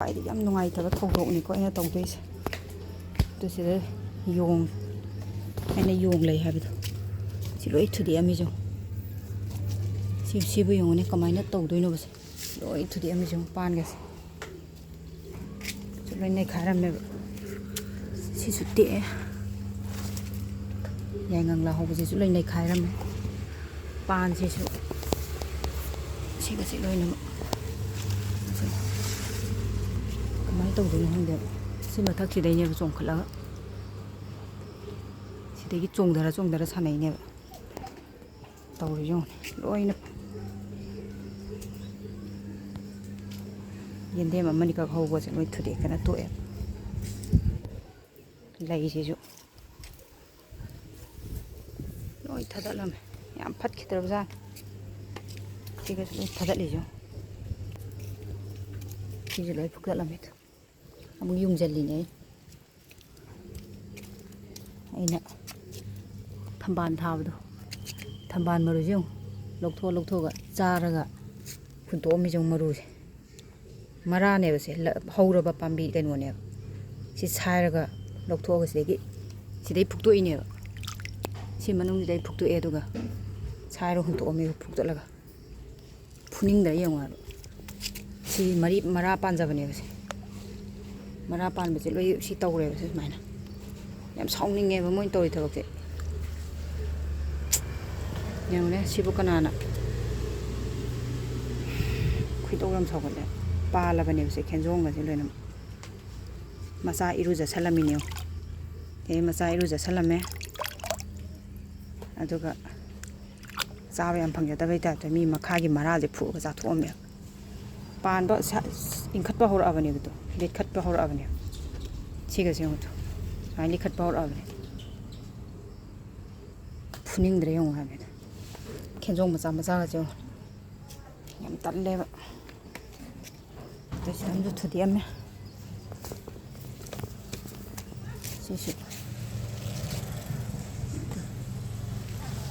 ꯈ꯭ꯋꯥꯏꯗꯒꯤ ꯌꯥꯝ ꯅꯨꯡꯉꯥꯏꯇꯕ ꯊꯧꯗꯣꯛꯅꯤꯀꯣ ꯑꯩꯅ ꯇꯧꯗꯣꯏꯁꯦ ꯑꯗꯨ ꯁꯤꯗ ꯌꯣꯡ ꯑꯩꯅ ꯌꯣꯡ ꯂꯩ ꯍꯥꯏꯕꯗꯣ ꯁꯤ ꯂꯣꯏ ꯊꯨꯗꯦꯛꯑꯝꯃꯤꯁꯦ ꯁꯤꯕꯨ ꯌꯦꯡꯉꯨꯅꯦ ꯀꯃꯥꯏꯅ ꯇꯧꯗꯣꯏꯅꯣꯕꯁꯦ ꯂꯣꯏ ꯊꯨꯗꯦꯛꯑꯝꯃꯤꯁꯦ ꯄꯥꯟꯒꯁꯦ ꯁꯤ ꯂꯣꯏ ꯅꯩꯈꯥꯏꯔꯝꯃꯦꯕ ꯁꯤꯁꯨ ꯇꯦꯛꯑꯦ ꯌꯥꯏꯉꯪ ꯍꯧꯕꯁꯤꯁꯨ ꯂꯣꯏ ꯅꯩꯈꯥꯏꯔꯝꯃꯦ ꯄꯥꯟꯁꯤꯁꯨ ꯁꯤꯒꯁꯤ ꯂꯣꯏꯅꯃꯛꯀꯃꯥꯏꯅ ꯇꯧꯗꯣꯏꯅꯣ ꯈꯪꯗꯦꯕ ꯁꯤ ꯃꯊꯛꯁꯤꯗꯩꯅꯦꯕ ꯆꯣꯡꯈꯠꯂꯒ ꯁꯤꯗꯒꯤ ꯆꯣꯡꯊꯔ ꯁꯥꯟꯅꯩꯅꯦꯕ ꯇꯧꯔꯤꯁꯦ ꯂꯣꯏꯅ ꯌꯦꯟꯗꯦꯝ ꯑꯃꯅꯤꯈꯛ ꯍꯧꯕꯁꯦ ꯂꯣꯏ ꯊꯨꯗꯦꯛꯇꯅ ꯇꯣꯛꯑꯦ ꯂꯩꯁꯤꯁꯨ ꯂꯣꯏ ꯊꯥꯗꯠꯂꯝꯃꯦ ꯌꯥꯝ ꯐꯠꯈꯤꯗ꯭ꯔꯕꯖꯥꯠꯅꯤ ꯁꯤꯒꯁꯨ ꯂꯣꯏ ꯊꯥꯗꯠꯂꯤꯁꯨ ꯁꯤꯁꯨ ꯂꯣꯏ ꯐꯨꯛꯇꯠꯂꯝꯃꯦ ꯑꯃꯨꯛ ꯌꯨꯡꯁꯤꯜꯂꯤꯅꯦ ꯑꯩꯅ ꯊꯝꯕꯥꯜ ꯊꯥꯕꯗꯣ ꯊꯝꯕꯥꯜ ꯃꯔꯨꯁꯦ ꯑꯃꯨꯛ ꯂꯧꯊꯣꯛꯑꯒ ꯆꯥꯔꯒ ꯍꯨꯟꯇꯣꯛꯑꯝꯃꯤꯁꯦ ꯃꯔꯨꯁꯦ ꯃꯔꯥꯅꯦꯕ ꯁꯦ ꯍꯧꯔꯕ ꯄꯥꯝꯕꯤ ꯀꯩꯅꯣꯅꯦꯕ ꯁꯤ ꯁꯥꯏꯔꯒ ꯂꯧꯊꯣꯛꯑꯒ ꯁꯤꯗꯩ ꯐꯨꯛꯇꯣꯛꯏꯅꯦꯕ ꯁꯤ ꯃꯅꯨꯡꯁꯤꯗꯩ ꯐꯨꯛꯇꯣꯛꯑꯦ ꯑꯗꯨꯒ ꯁꯥꯏꯔ ꯍꯨꯟꯇꯣꯛꯑꯝꯃꯦꯕ ꯐꯨꯛꯇꯠꯂꯒ ꯐꯨꯅꯤꯡꯗ꯭ꯔ ꯌꯦꯡꯉꯣ ꯍꯥꯏꯕ ꯁꯤ ꯃꯔꯥ ꯄꯥꯟꯖꯕꯅꯦꯕ ꯁꯦ ꯃꯔꯥ ꯄꯥꯟꯕꯁꯦ ꯂꯣꯏ ꯁꯤ ꯇꯧꯔꯦꯕ ꯁꯤ ꯁꯨꯃꯥꯏꯅ ꯌꯥꯝ ꯁꯥꯎꯅꯤꯡꯉꯦꯕ ꯃꯣꯏꯅ ꯇꯧꯔꯤ ꯊꯕꯛꯁꯦ ꯌꯦꯡꯉꯨꯅꯦ ꯁꯤꯕꯨ ꯀꯅꯥꯅ ꯈꯣꯏꯗꯧ ꯌꯥꯝ ꯁꯥꯎꯒꯠꯂꯦ ꯄꯥꯜꯂꯕꯅꯦꯕ ꯁꯦ ꯈꯦꯟꯖꯣꯡꯒꯁꯦ ꯂꯣꯏꯅꯃꯛ ꯃꯆꯥ ꯏꯔꯨꯖꯁꯜꯂꯝꯃꯤꯅꯦ ꯃꯆꯥ ꯏꯔꯨꯖꯁꯜꯂꯝꯃꯦ ꯑꯗꯨꯒ ꯆꯥꯕ ꯌꯥꯝ ꯐꯪꯖꯗꯕꯩ ꯇꯥꯏꯞꯇ ꯃꯤ ꯃꯈꯥꯒꯤ ꯃꯔꯥꯁꯦ ꯐꯨꯛꯑꯒ ꯆꯥꯊꯣꯛꯑꯝꯃꯦ ꯄꯥꯟꯕ ꯏꯟꯈꯠꯄ ꯍꯧꯔꯛꯑꯕꯅꯦꯕꯗꯣ ꯂꯤꯠꯈꯠꯄ ꯍꯧꯔꯛꯑꯕꯅꯦꯕ ꯁꯤꯒꯁꯦ ꯌꯦꯡꯉꯨꯇꯣ ꯁꯨꯃꯥꯏꯅ ꯂꯤꯈꯠꯄ ꯍꯧꯔꯛꯑꯕꯅꯦ ꯐꯨꯅꯤꯡꯗ꯭ꯔꯦ ꯌꯦꯡꯉꯨ ꯍꯥꯏꯕꯅꯤꯗ ꯈꯦꯟꯖꯣꯡ ꯃꯆꯥꯒꯁꯦ ꯌꯦꯡꯉꯨ ꯌꯥꯝ ꯇꯜꯂꯦꯕ ꯑꯗꯨ ꯁꯤꯗꯁꯨ ꯊꯨꯗꯦꯛꯑꯝꯃꯦ ꯁꯤꯁꯨ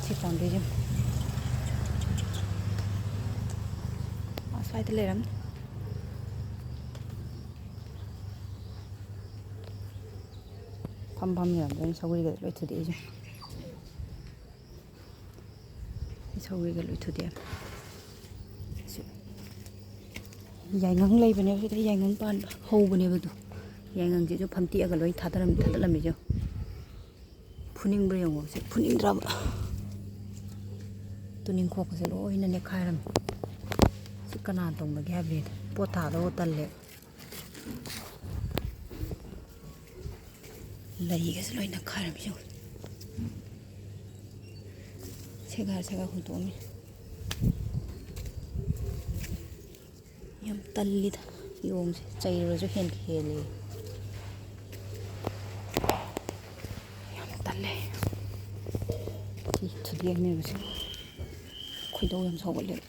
ꯁꯤ ꯄꯥꯝꯕꯤꯁꯦ ꯑꯁ꯭ꯋꯥꯏꯗ ꯂꯩꯔꯝꯅꯤ ꯐꯝ ꯂꯩꯔꯝꯗꯣꯏꯅꯤ ꯁꯧꯒ꯭ꯔꯤꯒꯗꯤ ꯂꯣꯏ ꯊꯨꯗꯦꯛꯏꯁꯦ ꯁꯧꯒ꯭ꯔꯤꯒ ꯂꯣꯏ ꯊꯨꯗꯦꯛꯑꯝꯃꯦ ꯌꯥꯏꯉꯪ ꯂꯩꯕꯅꯦꯕ ꯁꯤꯗ ꯌꯥꯏꯉꯪ ꯄꯥꯟꯕ ꯍꯧꯕꯅꯦꯕ ꯑꯗꯨ ꯌꯥꯏꯉꯪꯁꯤꯁꯨ ꯐꯝꯇꯦꯛꯑꯒ ꯂꯣꯏ ꯊꯥꯗꯠꯂꯝꯃꯤꯁꯦ ꯐꯨꯅꯤꯡꯕ꯭ꯔꯥ ꯌꯦꯡꯉꯣ ꯁꯤ ꯐꯨꯅꯤꯡꯗ꯭ꯔꯕ ꯇꯨꯅꯤꯡꯈꯣꯛꯀꯁꯦ ꯂꯣꯏꯅ ꯅꯦꯛꯈꯥꯏꯔꯝꯃꯦ ꯁꯤ ꯀꯅꯥ ꯇꯧꯅꯒꯦ ꯍꯥꯏꯕꯅꯤꯗ ꯄꯣꯠ ꯊꯥꯗꯧꯕ ꯇꯜꯂꯦ ꯂꯩꯒꯁꯦ ꯂꯣꯏꯅ ꯈꯥꯏꯔꯝꯃꯤ ꯌꯦꯡꯉꯣ ꯁꯦꯒꯥꯏꯔ ꯍꯨꯟꯇꯣꯛꯑꯝꯃꯤ ꯌꯥꯝ ꯇꯜꯂꯤꯗ ꯌꯣꯡꯁꯦ ꯆꯩꯔꯨꯔꯁꯨ ꯍꯦꯜꯂꯦ ꯌꯥꯝ ꯇꯜꯂꯦ ꯁꯤ ꯊꯨꯗꯦꯛꯑꯝꯃꯦꯕꯁꯦ ꯈꯣꯏꯗꯧ ꯌꯥꯝ ꯁꯥꯎꯒꯠꯂꯦꯕ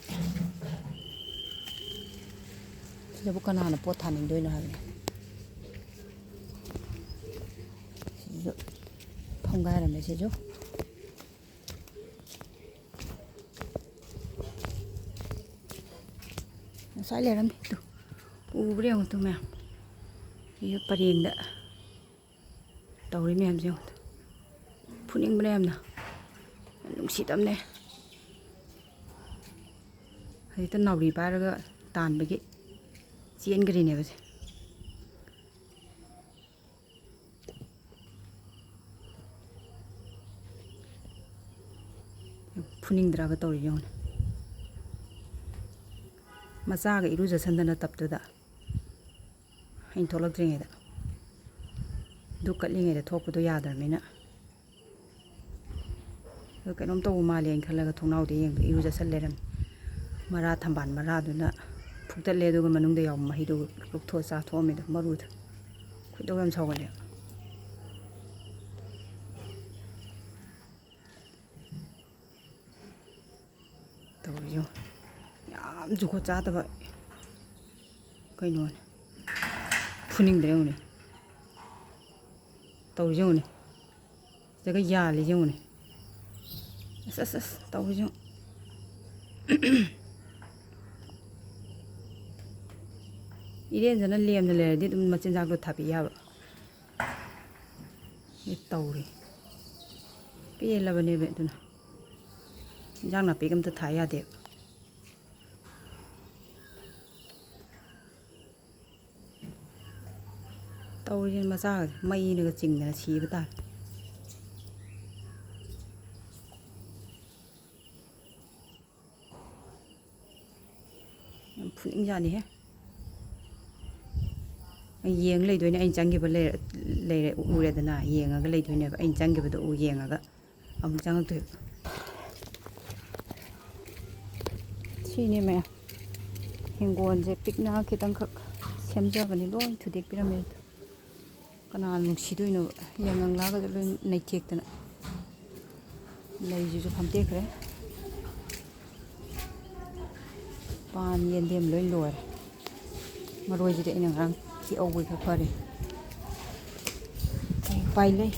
ꯁꯤꯗꯕꯨ ꯀꯅꯥꯅ ꯄꯣꯠ ꯊꯥꯅꯤꯡꯗꯣꯏꯅꯣ ꯍꯥꯏꯕꯅꯤ ꯁꯤꯁꯨ ꯐꯪꯒꯥꯏꯔꯝꯃꯦ ꯁꯤꯁꯨ ꯉꯁꯥꯏ ꯂꯩꯔꯝꯃꯤ ꯇꯨ ꯎꯕ꯭ꯔꯥ ꯌꯦꯡꯉꯨ ꯇꯨ ꯃꯌꯥꯝ ꯁꯤꯁꯨ ꯄꯔꯦꯡꯗ ꯇꯧꯔꯤ ꯃꯌꯥꯝꯁꯦ ꯌꯦꯡꯉꯨ ꯐꯨꯅꯤꯡꯕꯅ ꯌꯥꯝ ꯅꯨꯡꯁꯤꯗꯕꯅꯦ ꯍꯧꯖꯤꯛꯇ ꯅꯥꯎꯔꯤ ꯄꯥꯏꯔꯒ ꯇꯥꯟꯕꯒꯤ ꯆꯦꯟꯈ꯭ꯔꯤꯅꯦꯕ ꯁꯦ ꯐꯨꯅꯤꯡꯗ꯭ꯔꯕ ꯇꯧꯔꯤ ꯌꯦꯡꯉꯨꯅꯦ ꯃꯆꯥꯒ ꯏꯔꯨꯖꯁꯟꯗꯅ ꯇꯞꯇꯨꯗ ꯑꯩꯅ ꯊꯣꯛꯂꯛꯇ꯭ꯔꯤꯉꯩꯗ ꯑꯗꯨ ꯀꯠꯂꯤꯉꯩꯗ ꯊꯣꯛꯄꯗꯣ ꯌꯥꯗ꯭ꯔꯕꯅꯤꯅ ꯑꯗꯣ ꯀꯩꯅꯣꯝ ꯇꯧꯕ ꯃꯥꯜꯂꯦꯅ ꯈꯜꯂꯒ ꯊꯣꯡꯅꯥꯎꯗ ꯌꯦꯡꯕ ꯏꯔꯨꯖꯁꯜ ꯂꯩꯔꯝꯃꯦ ꯃꯔꯥ ꯊꯝꯕꯥꯜ ꯃꯔꯥꯗꯨꯅ ꯐꯨꯛꯇꯠꯂꯦ ꯑꯗꯨꯒ ꯃꯅꯨꯡꯗ ꯌꯥꯎꯕ ꯃꯍꯤꯗꯨ ꯂꯧꯊꯣꯛꯑ ꯆꯥꯊꯣꯛꯑꯝꯃꯦꯗ ꯃꯔꯨꯗꯣ ꯈꯣꯏꯗꯧ ꯌꯥꯝ ꯁꯥꯎꯒꯠꯂꯦꯕ ꯇꯧꯔꯤꯁꯦ ꯌꯥꯝ ꯖꯨꯒꯣꯠ ꯆꯥꯗꯕ ꯀꯩꯅꯣꯅꯦ ꯐꯨꯅꯤꯡꯗ꯭ꯔꯦ ꯌꯦꯡꯉꯨꯅꯦ ꯇꯧꯔꯤꯁꯦ ꯌꯦꯡꯉꯨꯅꯦ ꯁꯤꯗꯒ ꯌꯥꯜꯂꯤꯁꯦ ꯌꯦꯡꯉꯨꯅꯦ ꯑꯁ ꯇꯧꯔꯤꯁꯦ ꯌꯦꯡꯉꯨ. 이래ꯟꯖ나 ꯂꯦꯝꯅ ꯂꯩꯔꯗꯤ ꯑꯗꯨꯝ ꯃꯆꯤꯟꯖꯥꯛꯇꯣ ꯊꯥꯕꯤ ꯌꯥꯕ ꯇꯧꯔꯤ ꯄꯦꯜꯂꯕꯅꯦꯕ ꯑꯗꯨꯅ ꯏꯟꯖꯥꯡ ꯅꯥꯄꯤꯒ ꯑꯝꯇ ꯊꯥ ꯌꯥꯗꯦꯕ ꯇꯧꯔꯤꯁꯦ ꯃꯆꯥꯒꯁꯦ ꯃꯩꯅꯒ ꯆꯤꯡꯗꯅ ꯁꯤꯕ ꯇꯥꯔꯦ ꯌꯥꯝ ꯐꯨꯅꯤꯡꯖꯥꯅꯤꯍꯦ ꯌꯦꯡ ꯂꯩꯗꯣꯏꯅꯦ ꯑꯩꯅ ꯆꯪꯈꯤꯕ ꯂꯩꯔꯦ ꯎꯔꯦꯗꯅ ꯌꯦꯡꯉꯒ ꯂꯩꯗꯣꯏꯅꯦꯕ ꯑꯩꯅ ꯆꯪꯈꯤꯕꯗꯣ ꯌꯦꯡꯉꯒ ꯑꯃꯨꯛ ꯆꯪꯉꯛꯇꯣꯏꯕ ꯁꯤꯅꯦ ꯃꯌꯥꯝ ꯍꯤꯡꯒꯣꯜꯁꯦ ꯄꯤꯛꯅ ꯈꯤꯇꯪꯈꯛ ꯁꯦꯝꯖꯕꯅꯤ ꯂꯣꯏ ꯊꯨꯗꯦꯛꯄꯤꯔꯝꯃꯦ ꯀꯅꯥꯅ ꯅꯨꯡꯁꯤꯗꯣꯏꯅꯣ ꯌꯥꯏꯉꯪꯂꯥꯒꯗꯣ ꯂꯣꯏ ꯅꯩꯊꯦꯛꯇꯅ ꯂꯩꯁꯤꯁꯨ ꯐꯝꯇꯦꯛꯈ꯭ꯔꯦ ꯄꯥꯟ ꯌꯦꯟꯗꯦꯝ ꯂꯣꯏ ꯂꯣꯏꯔꯦ ꯃꯔꯣꯏꯁꯤꯗꯤ ꯑꯩꯅ ꯉꯔꯥꯡ ꯍꯦꯛꯍꯧꯕꯩ ꯈꯔ ꯐꯔꯦ ꯀꯩ ꯎꯄꯥꯏ ꯂꯩ